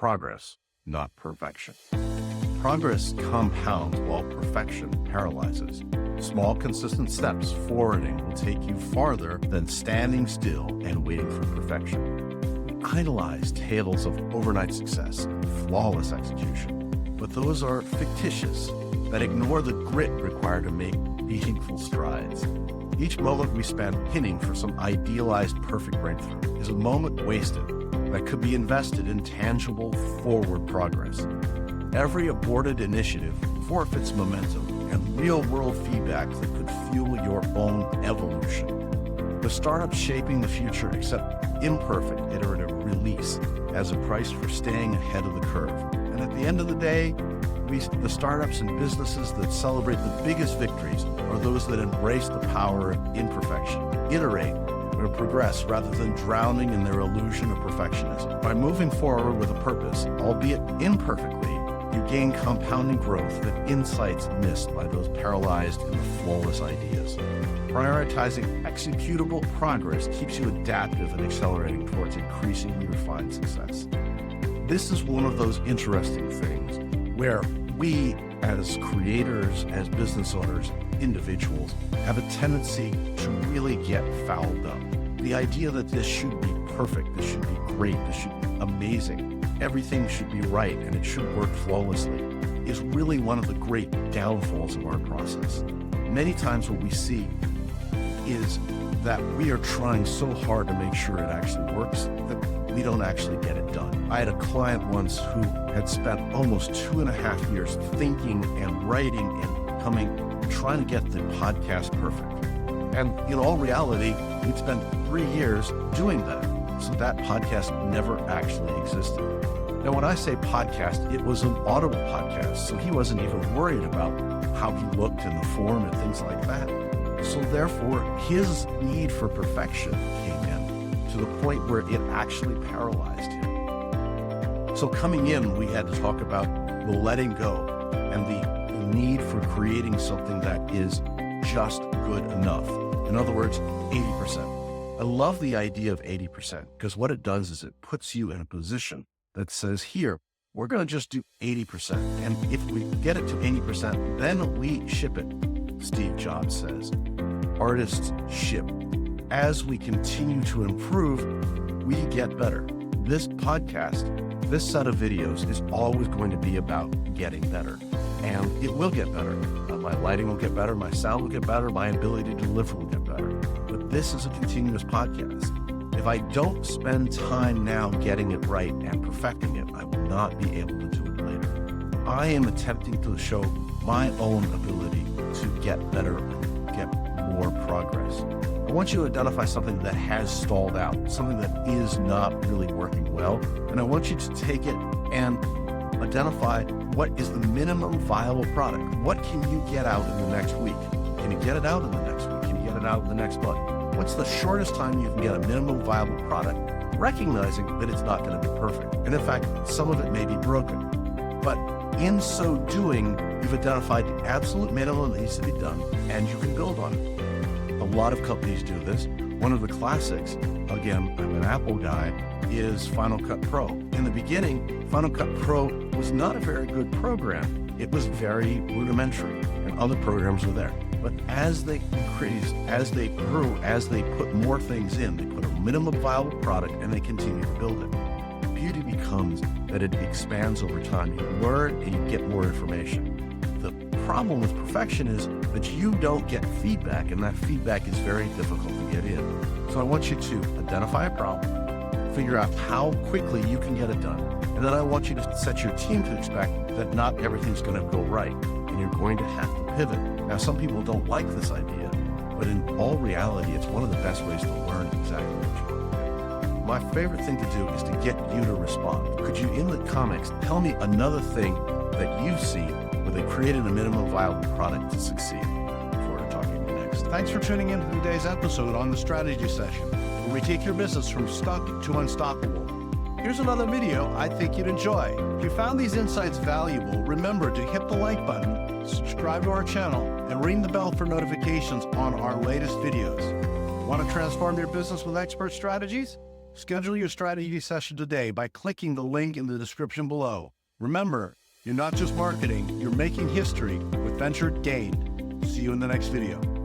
progress, not perfection. Progress compounds while perfection paralyzes. Small, consistent steps forwarding will take you farther than standing still and waiting for perfection. We idolize tales of overnight success and flawless execution, but those are fictitious that ignore the grit required to make meaningful strides. Each moment we spend pinning for some idealized perfect breakthrough is a moment wasted that could be invested in tangible forward progress. Every aborted initiative forfeits momentum and real-world feedback that could fuel your own evolution. The startups shaping the future accept imperfect iterative release as a price for staying ahead of the curve. And at the end of the day, the startups and businesses that celebrate the biggest victories are those that embrace the power of imperfection, iterate, or progress rather than drowning in their illusion of perfectionism. By moving forward with a purpose, albeit imperfectly, you gain compounding growth that insights missed by those paralyzed in the flawless ideas. Prioritizing executable progress keeps you adaptive and accelerating towards increasingly refined success. This is one of those interesting things where we, as creators, as business owners, individuals, have a tendency to really get fouled up. The idea that this should be perfect, this should be great, this should be amazing, everything should be right, and it should work flawlessly, is really one of the great downfalls of our process. Many times what we see is that we are trying so hard to make sure it actually works that we don't actually get it done. I had a client once who had spent almost 2.5 years thinking and writing and trying to get the podcast perfect. And in all reality, he'd spent 3 years doing that. So that podcast never actually existed. Now, when I say podcast, it was an audible podcast. So he wasn't even worried about how he looked in the form and things like that. So therefore, his need for perfection came in to the point where it actually paralyzed him. So coming in, we had to talk about the letting go and the need for creating something that is just good enough. In other words, 80%. I love the idea of 80% because what it does is it puts you in a position that says, here, we're going to just do 80%. And if we get it to 80%, then we ship it. Steve Jobs says, artists ship. As we continue to improve, we get better. This podcast, this set of videos is always going to be about getting better. And it will get better. My lighting will get better, my sound will get better, my ability to deliver will get better. But this is a continuous podcast. If I don't spend time now getting it right and perfecting it, I will not be able to do it later. I am attempting to show my own ability to get better and get more progress. I want you to identify something that has stalled out, something that is not really working well, and I want you to take it and identify what is the minimum viable product. What can you get out in the next week? Can you get it out in the next week? Can you get it out in the next month? What's the shortest time you can get a minimum viable product, recognizing that it's not going to be perfect? And in fact, some of it may be broken. But in so doing, you've identified the absolute minimum that needs to be done, and you can build on it. A lot of companies do this. One of the classics, again, I'm an Apple guy, is Final Cut Pro. In the beginning, Final Cut Pro was not a very good program. It was very rudimentary, and other programs were there. But as they increased, as they grew, as they put more things in, they put a minimum viable product and they continue to build it. The beauty becomes that it expands over time. You learn and you get more information. The problem with perfection is that you don't get feedback, and that feedback is very difficult to get in. So I want you to identify a problem, figure out how quickly you can get it done, and then I want you to set your team to expect that not everything's going to go right, and you're going to have to pivot. Now, some people don't like this idea, but in all reality, it's one of the best ways to learn exactly what you want to do. My favorite thing to do is to get you to respond. Could you, in the comments, tell me another thing that you've seen where they created a minimum viable product to succeed? Look forward to talking to you next. Thanks for tuning in to today's episode on the Strategy Session, where we take your business from stuck to unstoppable. Here's another video I think you'd enjoy. If you found these insights valuable, remember to hit the like button, subscribe to our channel, and ring the bell for notifications on our latest videos. Want to transform your business with expert strategies? Schedule your strategy session today by clicking the link in the description below. Remember, you're not just marketing, you're making history with Venture Gained. See you in the next video.